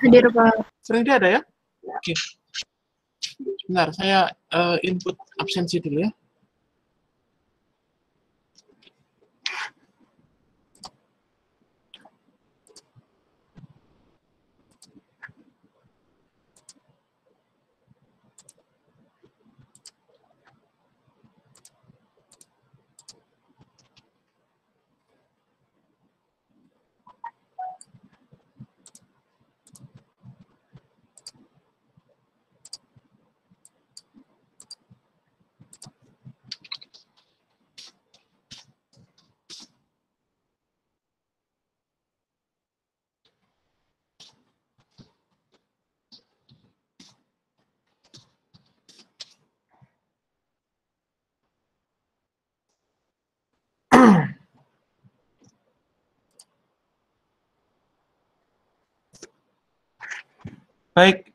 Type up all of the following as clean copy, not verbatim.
Hadir, Pak. Sering dia ada ya? Oke. Sebentar, saya input absensi dulu ya. Baik,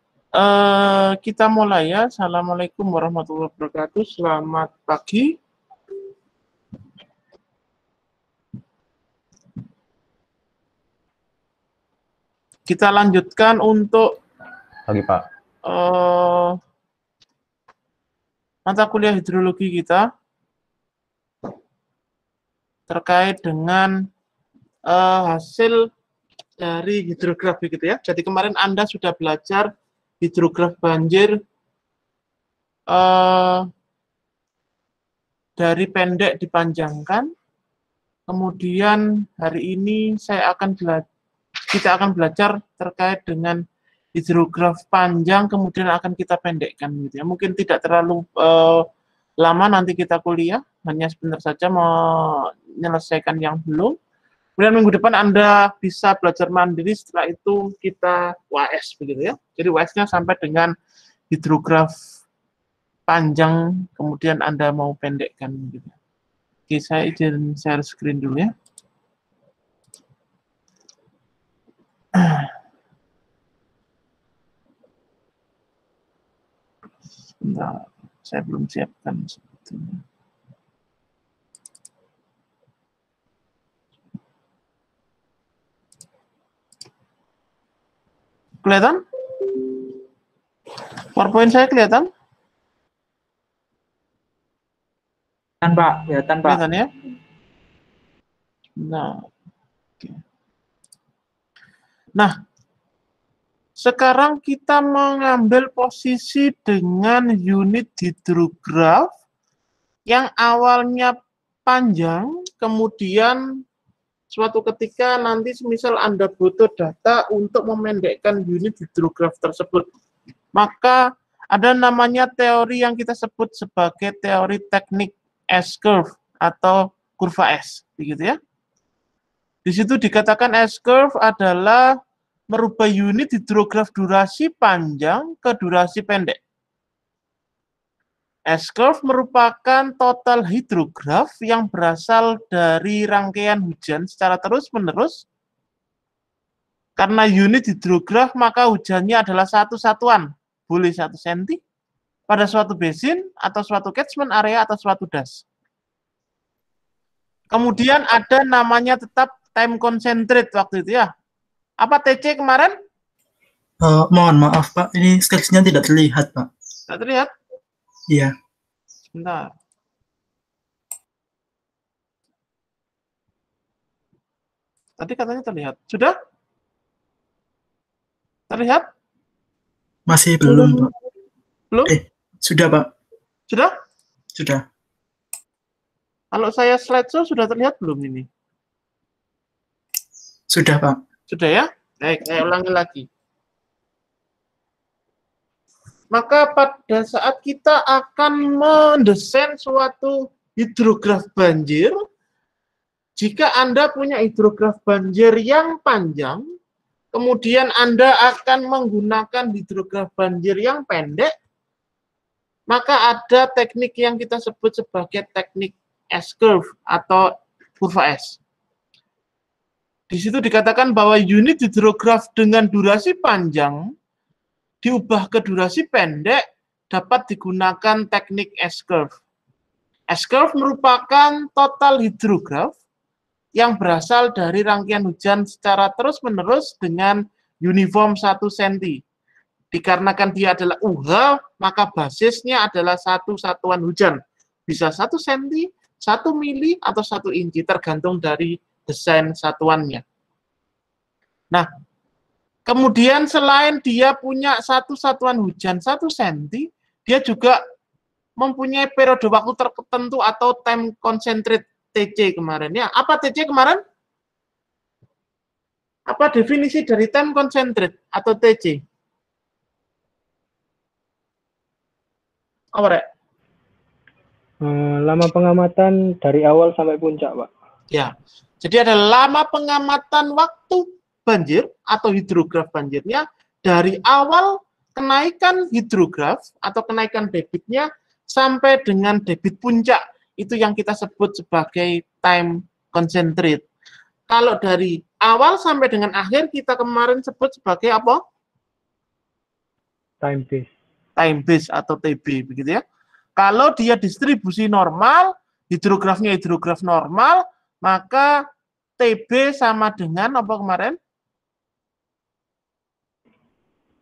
kita mulai ya. Assalamualaikum warahmatullahi wabarakatuh. Selamat pagi. Kita lanjutkan untuk Pagi, Pak. mata kuliah hidrologi kita terkait dengan hasil dari hidrografi gitu ya. Jadi kemarin Anda sudah belajar hidrograf banjir dari pendek dipanjangkan. Kemudian hari ini kita akan belajar terkait dengan hidrograf panjang, kemudian akan kita pendekkan gitu ya. Mungkin tidak terlalu lama nanti kita kuliah, hanya sebentar saja menyelesaikan yang belum. Kemudian minggu depan Anda bisa belajar mandiri, setelah itu kita UAS begitu ya. Jadi UAS-nya sampai dengan hidrograf panjang, kemudian Anda mau pendekkan gitu. Oke, saya izin share screen dulu ya. Sebentar, saya belum siapkan sebetulnya. Kelihatan? PowerPoint saya kelihatan? Kelihatan, Pak. Kelihatan, Pak. Kelihatan ya? Nah, oke. Nah, sekarang kita mengambil posisi dengan unit hidrograf yang awalnya panjang, kemudian suatu ketika nanti semisal Anda butuh data untuk memendekkan unit hidrograf tersebut, maka ada namanya teori yang kita sebut sebagai teori teknik S-curve atau kurva S, begitu ya. Di situ dikatakan S-curve adalah merubah unit hidrograf durasi panjang ke durasi pendek. S-curve merupakan total hidrograf yang berasal dari rangkaian hujan secara terus-menerus. Karena unit hidrograf, maka hujannya adalah satu satuan, boleh 1 cm, pada suatu basin, atau suatu catchment area, atau suatu das. Kemudian ada namanya tetap time concentrate waktu itu ya. Apa TC kemarin? Mohon maaf, Pak. Ini sketsnya tidak terlihat, Pak. Tidak terlihat? Iya. Sebentar. Tadi katanya terlihat. Sudah? Terlihat? Masih belum, Pak. Belum? Sudah, Pak. Sudah? Sudah. Kalau saya slideshow sudah terlihat belum ini? Sudah, Pak. Sudah ya? Baik, saya ulangi lagi. Maka pada saat kita akan mendesain suatu hidrograf banjir, jika Anda punya hidrograf banjir yang panjang, kemudian Anda akan menggunakan hidrograf banjir yang pendek, maka ada teknik yang kita sebut sebagai teknik S-curve atau kurva S. Di situ dikatakan bahwa unit hidrograf dengan durasi panjang diubah ke durasi pendek dapat digunakan teknik S-curve. S-curve merupakan total hidrograf yang berasal dari rangkaian hujan secara terus-menerus dengan uniform 1 cm. Dikarenakan dia adalah UH, maka basisnya adalah 1 satuan hujan. Bisa 1 cm, 1 mili, atau 1 inci, tergantung dari desain satuannya. Nah, kemudian selain dia punya 1 satuan hujan 1 cm, dia juga mempunyai periode waktu tertentu atau time concentrate TC kemarin. Ya, apa TC kemarin? Apa definisi dari time concentrate atau TC? Apa, Rek? Lama pengamatan dari awal sampai puncak, Pak. Ya, jadi ada lama pengamatan waktu banjir atau hidrograf banjirnya dari awal kenaikan hidrograf atau kenaikan debitnya sampai dengan debit puncak. Itu yang kita sebut sebagai time concentrate. Kalau dari awal sampai dengan akhir kita kemarin sebut sebagai apa? Time base. Time base atau TB, begitu ya. Kalau dia distribusi normal, hidrografnya hidrograf normal, maka TB sama dengan apa kemarin?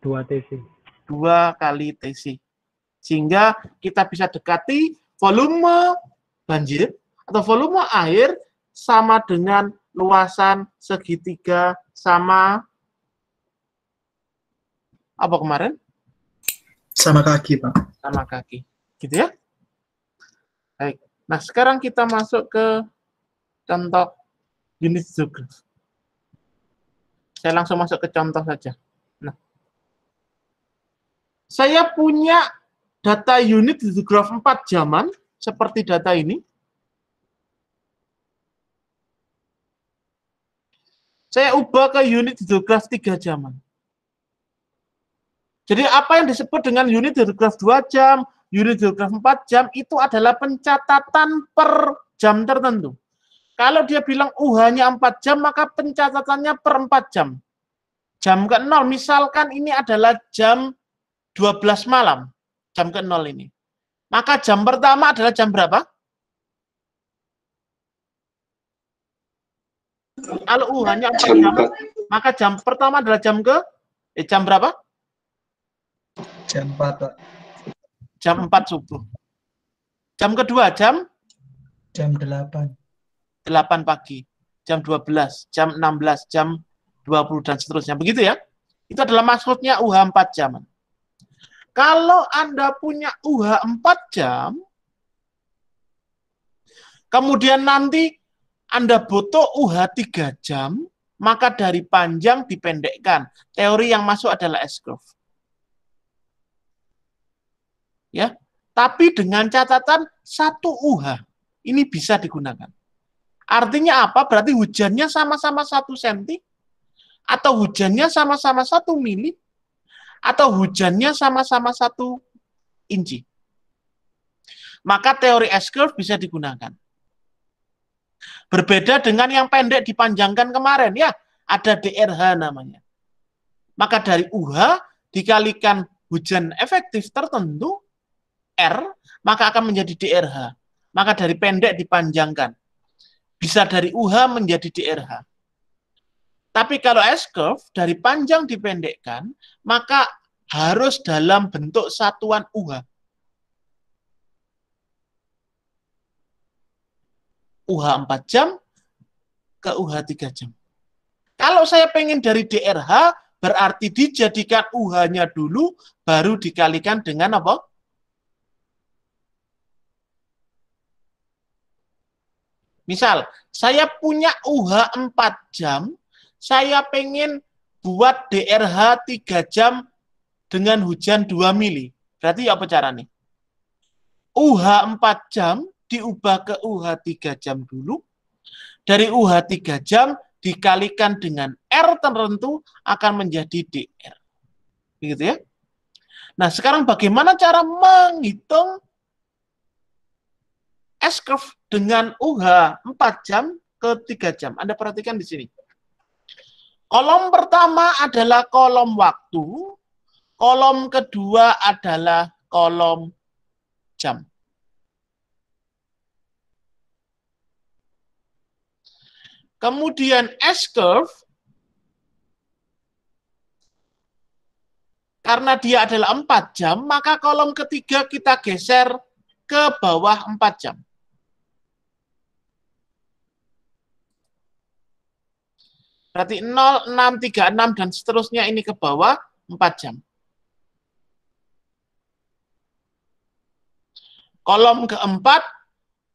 2 TC. 2 kali TC. Sehingga kita bisa dekati volume banjir atau volume air sama dengan luasan segitiga sama apa kemarin? Sama kaki, Pak. Sama kaki. Gitu ya. Baik. Nah, sekarang kita masuk ke contoh unit hidrograf. Saya langsung masuk ke contoh saja. Nah, saya punya data unit hidrograf 4 jaman seperti data ini. Saya ubah ke unit hidrograf 3 jaman. Jadi apa yang disebut dengan unit hidrograf 2 jam, unit hidrograf 4 jam, itu adalah pencatatan per jam tertentu. Kalau dia bilang UH-nya 4 jam, maka pencatatannya per 4 jam. Jam ke-0, misalkan ini adalah jam 12 malam, jam ke-0 ini. Maka jam pertama adalah jam berapa? Kalau UH-nya 4 jam, maka jam pertama adalah jam berapa? Jam 4, Pak. Jam 4 subuh. Jam kedua jam? Jam 8. 8 pagi. Jam 12, jam 16, jam 20, dan seterusnya. Begitu ya? Itu adalah maksudnya UH 4 jam. Kalau Anda punya UH 4 jam, kemudian nanti Anda butuh UH 3 jam, maka dari panjang dipendekkan. Teori yang masuk adalah S-curve. Ya, tapi dengan catatan 1 UH. Ini bisa digunakan. Artinya apa? Berarti hujannya sama-sama 1 cm, atau hujannya sama-sama 1 mili, atau hujannya sama-sama 1 inci. Maka teori S-curve bisa digunakan. Berbeda dengan yang pendek dipanjangkan kemarin, ya, ada DRH namanya. Maka dari UH dikalikan hujan efektif tertentu, R, maka akan menjadi DRH. Maka dari pendek dipanjangkan. Bisa dari UH menjadi DRH. Tapi kalau S-curve, dari panjang dipendekkan, maka harus dalam bentuk satuan UH. UH 4 jam ke UH 3 jam. Kalau saya pengen dari DRH, berarti dijadikan UH-nya dulu, baru dikalikan dengan apa? Misal, saya punya UH 4 jam, saya pengen buat DRH 3 jam dengan hujan 2 mili. Berarti apa caranya? UH 4 jam diubah ke UH 3 jam dulu. Dari UH 3 jam dikalikan dengan R tertentu akan menjadi DR. Begitu ya? Nah, sekarang bagaimana cara menghitung S-curve dengan UH 4 jam ke 3 jam? Anda perhatikan di sini. Kolom pertama adalah kolom waktu, kolom kedua adalah kolom jam. Kemudian S-curve karena dia adalah 4 jam, maka kolom ketiga kita geser ke bawah 4 jam. Berarti 0, 6, 3, 6, dan seterusnya ini ke bawah 4 jam. Kolom keempat,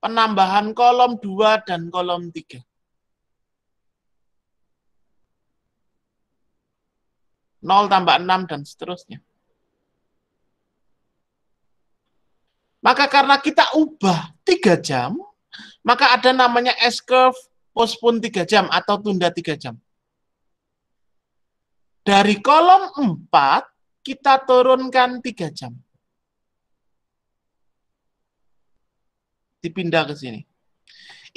penambahan kolom 2 dan kolom 3. 0 tambah 6 dan seterusnya. Maka karena kita ubah 3 jam, maka ada namanya S-curve postpone 3 jam atau tunda 3 jam. Dari kolom 4, kita turunkan 3 jam. Dipindah ke sini.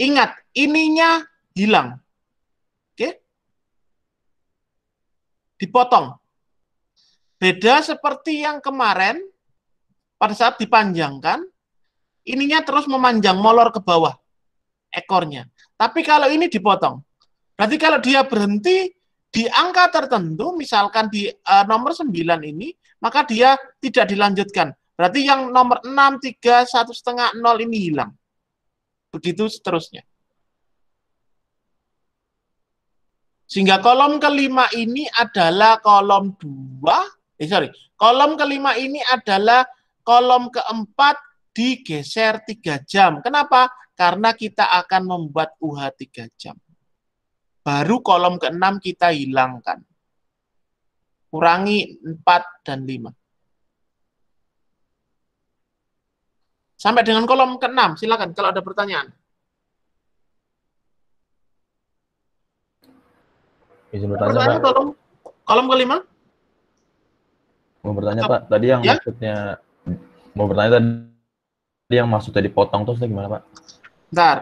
Ingat, ininya hilang. Oke? Dipotong. Beda seperti yang kemarin, pada saat dipanjangkan, ininya terus memanjang, molor ke bawah ekornya. Tapi kalau ini dipotong. Berarti kalau dia berhenti di angka tertentu, misalkan di nomor 9 ini, maka dia tidak dilanjutkan. Berarti yang nomor 6, 3, 1,5, 0 ini hilang. Begitu seterusnya. Sehingga kolom kelima ini adalah kolom 2. Kolom kelima ini adalah kolom keempat digeser 3 jam. Kenapa? Karena kita akan membuat UH 3 jam. Baru kolom ke-6 kita hilangkan. Kurangi 4 dan 5. Sampai dengan kolom ke-6, silakan kalau ada pertanyaan. Izin bertanya, Pak. Kolom kelima? Mau bertanya, Pak. Tadi yang ya? maksudnya, mau bertanya tadi yang maksudnya dipotong terus gimana, Pak? Bentar.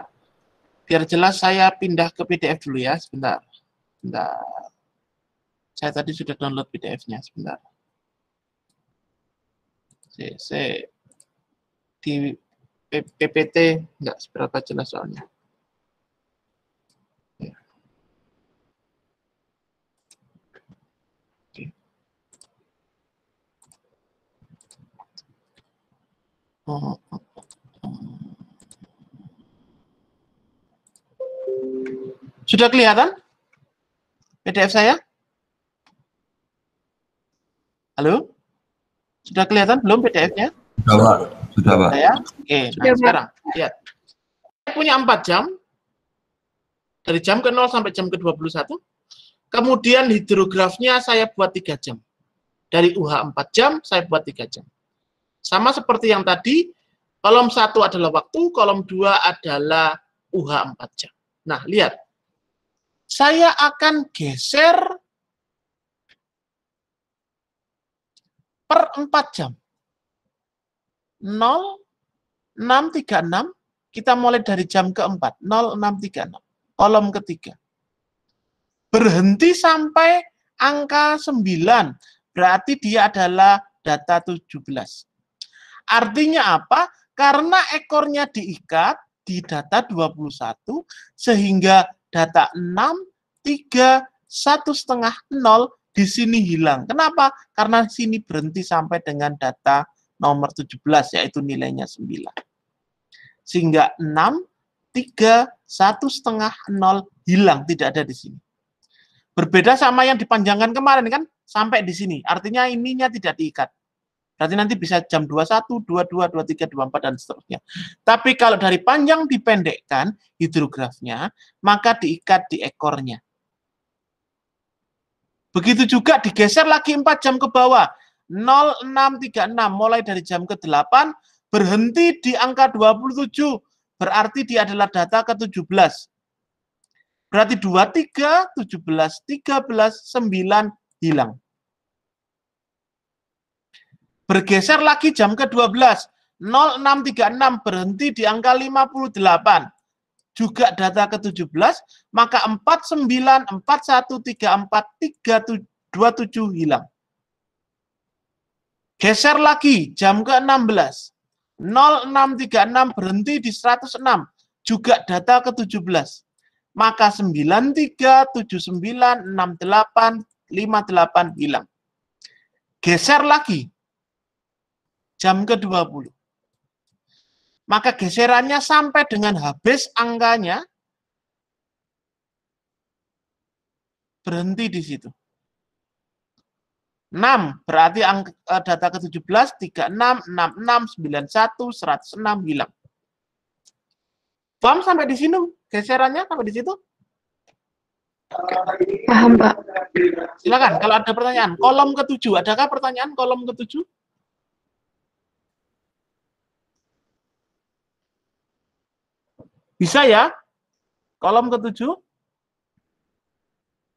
Biar jelas saya pindah ke PDF dulu ya, sebentar. Bentar. Saya tadi sudah download PDF-nya, sebentar. Di PPT nggak seberapa jelas soalnya. Oke. Sudah kelihatan PDF saya? Halo? Sudah kelihatan belum PDF-nya? Sudah, Pak. Sudah, Pak. Ya? Oke, nah sekarang lihat. Saya punya 4 jam. Dari jam ke-0 sampai jam ke-21. Kemudian hidrografnya saya buat 3 jam. Dari UH 4 jam, saya buat 3 jam. Sama seperti yang tadi, kolom 1 adalah waktu, kolom 2 adalah UH 4 jam. Nah, lihat. Saya akan geser per 4 jam. 0, 6, 3, 6. Kita mulai dari jam keempat. 0, 6, 3, 6. Kolom ketiga. Berhenti sampai angka 9. Berarti dia adalah data 17. Artinya apa? Karena ekornya diikat di data 21, sehingga data 6, 3, 1,5, 0 di sini hilang. Kenapa? Karena sini berhenti sampai dengan data nomor 17, yaitu nilainya 9. Sehingga 6, 3, 1,5, 0 hilang, tidak ada di sini. Berbeda sama yang dipanjangkan kemarin kan, sampai di sini. Artinya ininya tidak diikat. Berarti nanti bisa jam 21, 22, 23, 24, dan seterusnya. Tapi kalau dari panjang dipendekkan hidrografnya, maka diikat di ekornya. Begitu juga digeser lagi 4 jam ke bawah. 0, 6, 3, 6. Mulai dari jam ke-8, berhenti di angka 27. Berarti dia adalah data ke-17. Berarti 23, 17, 13, 9 hilang. Bergeser lagi jam ke-12. 0, 6, 3, 6 berhenti di angka 58. Juga data ke-17, maka 49, 41, 34, 27 hilang. Geser lagi jam ke-16. 0, 6, 3, 6 berhenti di 106. Juga data ke-17. Maka 93, 79, 68, 58 hilang. geser lagi jam ke-20. Maka geserannya sampai dengan habis angkanya berhenti di situ. 6 berarti data ke-17, 36, 66, 91, 106 hilang. Paham sampai di sini? Geserannya sampai di situ? Paham, Pak. Silakan kalau ada pertanyaan. Kolom ke-7, adakah pertanyaan kolom ke-7? Bisa ya? Kolom ke-7.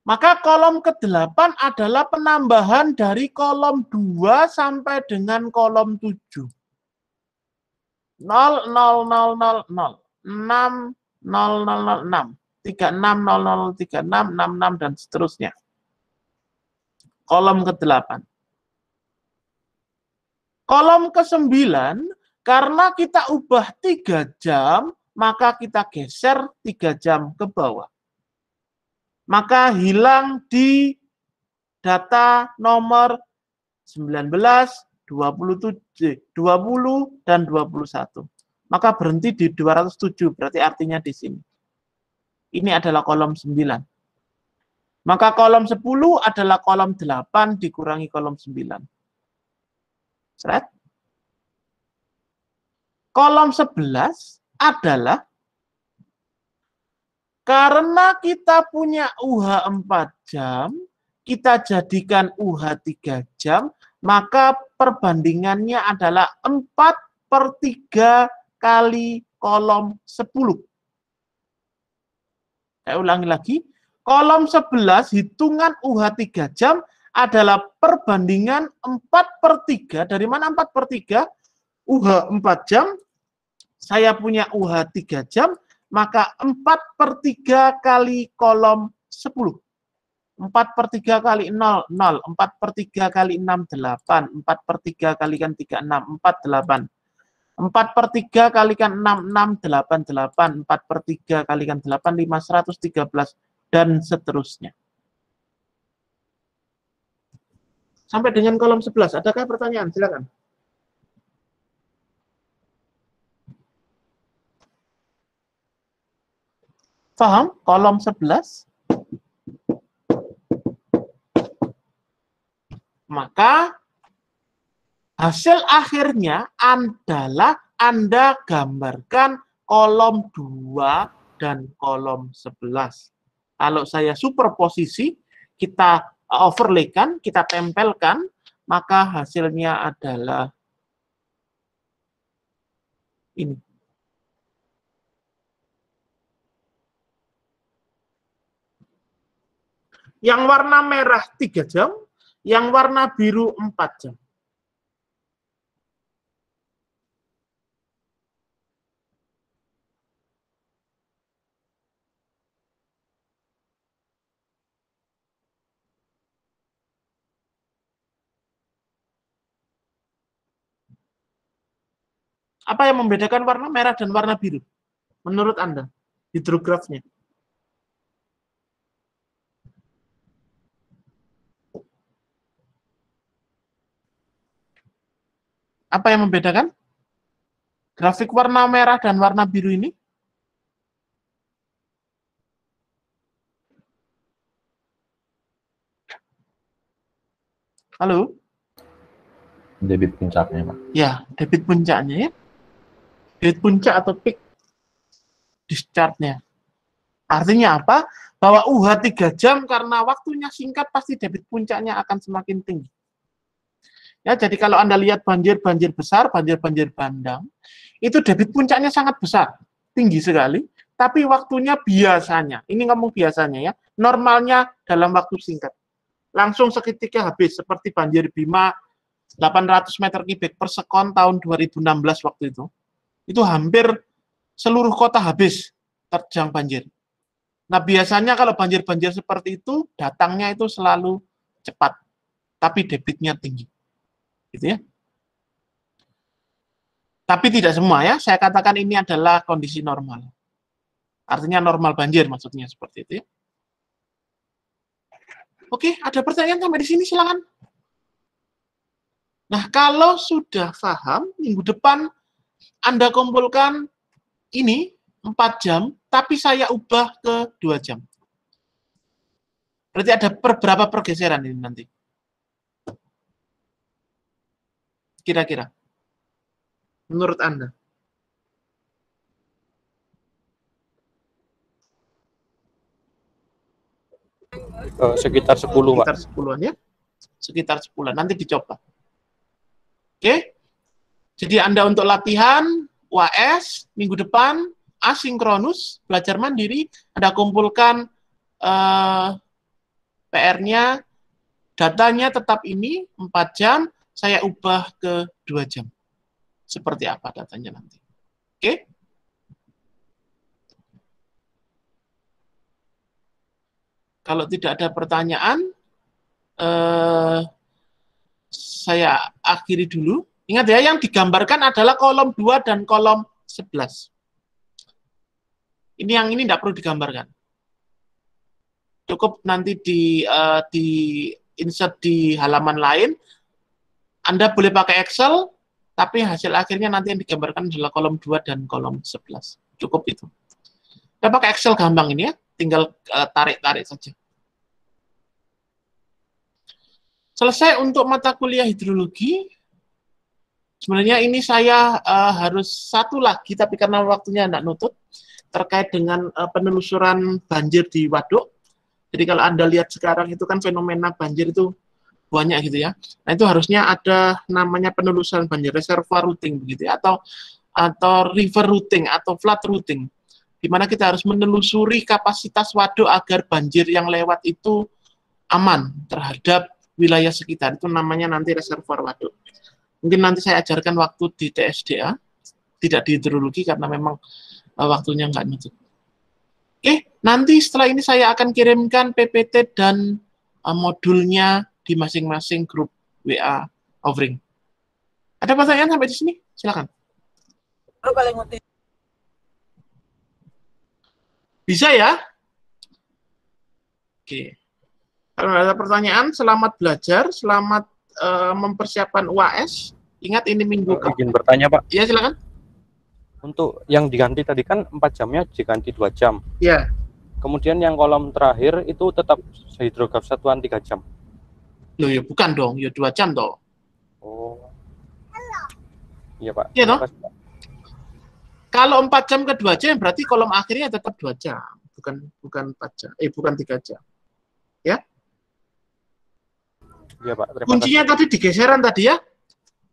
Maka kolom ke-8 adalah penambahan dari kolom 2 sampai dengan kolom 7. 0, 0, 0, 0, 0, 6, 0, 0, 0, 6, 36, 0, 0, 36, 66, dan seterusnya. Kolom ke-8. Kolom ke-9, karena kita ubah 3 jam, maka kita geser 3 jam ke bawah. Maka hilang di data nomor 19, 27, 20, dan 21. Maka berhenti di 207, berarti artinya di sini. Ini adalah kolom 9. Maka kolom 10 adalah kolom 8 dikurangi kolom 9. Seret. Kolom 11 adalah karena kita punya UH 4 jam, kita jadikan UH 3 jam, maka perbandingannya adalah 4/3 kali kolom 10. Saya ulangi lagi, kolom 11 hitungan UH 3 jam adalah perbandingan 4/3. Dari mana 4/3? UH 4 jam, saya punya UH 3 jam, maka 4/3 kali kolom 10. 4/3 kali 0, 0. 4/3 kali 6, 8. 4/3 kalikan 3, 6. 4, 8. 4/3 kalikan 6, 6, 8, 8. 4/3 kalikan 8, 5, 113. Dan seterusnya. Sampai dengan kolom 11. Adakah pertanyaan? Silakan. Paham? Kolom 11. Maka hasil akhirnya adalah Anda gambarkan kolom 2 dan kolom 11. Kalau saya superposisi, kita overlaykan, kita tempelkan, maka hasilnya adalah ini. Yang warna merah 3 jam, yang warna biru 4 jam. Apa yang membedakan warna merah dan warna biru? Menurut Anda, hidrografnya. Apa yang membedakan? Grafik warna merah dan warna biru ini? Halo? Debit puncaknya, Pak. Ya, debit puncaknya ya. Debit puncak atau peak discharge-nya. Artinya apa? Bahwa UH 3 jam karena waktunya singkat pasti debit puncaknya akan semakin tinggi. Ya, jadi kalau Anda lihat banjir-banjir besar, banjir-banjir bandang, itu debit puncaknya sangat besar, tinggi sekali, tapi waktunya biasanya, ini ngomong biasanya ya, normalnya dalam waktu singkat. Langsung seketika habis, seperti banjir Bima 800 meter kubik per sekon tahun 2016 waktu itu. Itu hampir seluruh kota habis terjang banjir. Nah, biasanya kalau banjir-banjir seperti itu, datangnya itu selalu cepat, tapi debitnya tinggi. Gitu ya. Tapi tidak semua ya, saya katakan ini adalah kondisi normal. Artinya normal banjir maksudnya seperti itu ya. Oke, ada pertanyaan sampai di sini silakan. Nah, kalau sudah paham, minggu depan Anda kumpulkan ini 4 jam, tapi saya ubah ke 2 jam. Berarti ada berapa pergeseran ini nanti? Kira-kira. Menurut Anda. Sekitar 10, Pak. Sekitar 10-an ya. Sekitar 10-an. Nanti dicoba. Oke. Jadi Anda untuk latihan UAS minggu depan asinkronus, belajar mandiri, Anda kumpulkan PR-nya, datanya tetap ini 4 jam, saya ubah ke 2 jam. Seperti apa datanya nanti. Oke? Kalau tidak ada pertanyaan, saya akhiri dulu. Ingat ya, yang digambarkan adalah kolom 2 dan kolom 11. Ini yang ini tidak perlu digambarkan. Cukup nanti di insert di halaman lain. Anda boleh pakai Excel, tapi hasil akhirnya nanti yang digambarkan adalah kolom 2 dan kolom 11. Cukup itu. Kita pakai Excel gampang ini ya, tinggal tarik-tarik saja. Selesai untuk mata kuliah hidrologi. Sebenarnya ini saya harus satu lagi, tapi karena waktunya tidak nutut, terkait dengan penelusuran banjir di waduk. Jadi kalau Anda lihat sekarang itu kan fenomena banjir itu banyak gitu ya. Nah itu harusnya ada namanya penelusuran banjir, reservoir routing begitu ya, atau river routing atau flood routing, di mana kita harus menelusuri kapasitas waduk agar banjir yang lewat itu aman terhadap wilayah sekitar. Itu namanya nanti reservoir waduk. Mungkin nanti saya ajarkan waktu di TSDA, tidak di hidrologi karena memang waktunya nggak nutup. Oke, nanti setelah ini saya akan kirimkan PPT dan modulnya di masing-masing grup WA offering. Ada pertanyaan sampai di sini? Silakan. Bisa ya? Oke. Kalau ada pertanyaan, selamat belajar, selamat mempersiapkan UAS. Ingat ini minggu Izin bertanya, Pak. Ya, silakan. Untuk yang diganti tadi kan 4 jamnya diganti 2 jam. Ya. Kemudian yang kolom terakhir itu tetap hidrograf satuan 3 jam. Loh ya bukan dong, ya 2 jam toh. Oh. Iya, Pak. Iya, toh? Makasih, Pak. Kalau 4 jam ke 2 jam berarti kolom akhirnya tetap 2 jam, bukan 4 jam. Bukan 3 jam. Ya. Iya, Pak. Terima Kuncinya kasih. tadi digeseran tadi ya.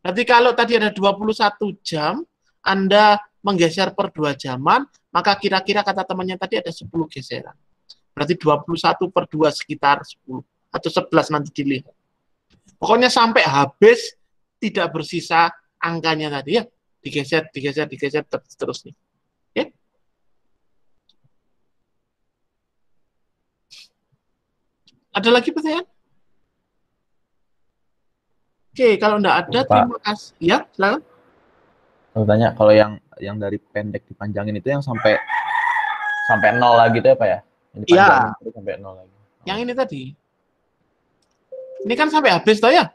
Berarti kalau tadi ada 21 jam, Anda menggeser per 2 jaman, maka kira-kira kata temannya tadi ada 10 geseran. Berarti 21 per 2 sekitar 10. Atau 11 nanti dilihat. Pokoknya sampai habis tidak bersisa angkanya tadi ya. Digeser, terus nih. Oke? Ada lagi pertanyaan? Oke, kalau enggak ada, Pak. terima kasih. Ya, silakan. Aku tanya, kalau yang dari pendek dipanjangin itu yang sampai 0 lagi itu ya, Pak ya? Yang dipanjangin terus sampai 0 lagi. Yang ini tadi. Ini kan sampai habis toh ya?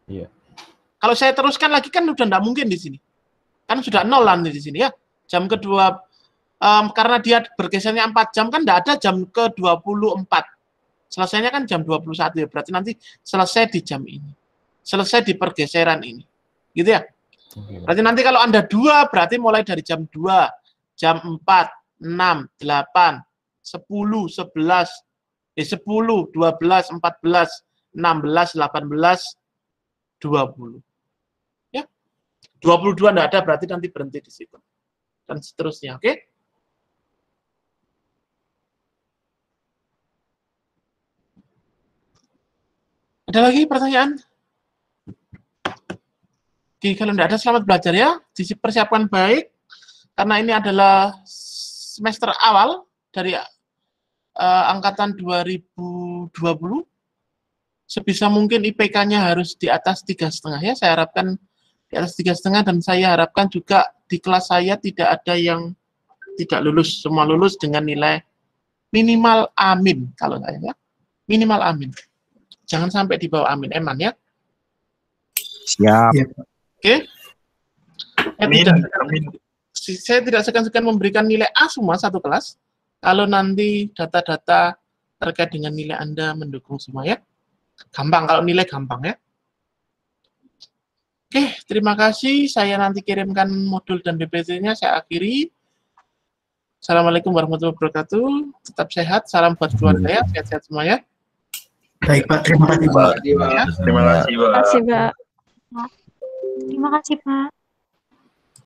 Iya. Kalau saya teruskan lagi kan udah enggak mungkin di sini. Kan sudah 0 nanti di sini ya. Jam kedua, karena dia bergesernya 4 jam kan enggak ada jam ke-24. Selesainya kan jam 21 ya. Berarti nanti selesai di jam ini. Selesai di pergeseran ini. Gitu ya? Berarti nanti kalau Anda 2, berarti mulai dari jam 2, jam 4, 6, 8, 10, 11, 10, 12, 14, 16, 18, 20. Ya. 22 enggak ada, berarti nanti berhenti di situ. Dan seterusnya, oke? Ada lagi pertanyaan? Oke, kalau tidak ada selamat belajar ya. Dipersiapkan baik karena ini adalah semester awal dari angkatan 2020. Sebisa mungkin IPK-nya harus di atas 3,5 ya. Saya harapkan di atas 3,5 dan saya harapkan juga di kelas saya tidak ada yang tidak lulus. Semua lulus dengan nilai minimal amin kalau saya ya. Minimal amin. Jangan sampai di bawah amin, eman ya. Siap. Iya. Oke? Saya tidak segan-segan memberikan nilai A semua satu kelas kalau nanti data-data terkait dengan nilai Anda mendukung semua ya. Gampang, kalau nilai gampang ya. Oke, terima kasih. Saya nanti kirimkan modul dan BPT-nya, saya akhiri. Assalamualaikum warahmatullahi wabarakatuh. Tetap sehat, salam buat keluarga ya, sehat-sehat semua ya. Baik Pak, terima kasih Pak. Ya. Terima kasih, Pak. Terima kasih, Pak.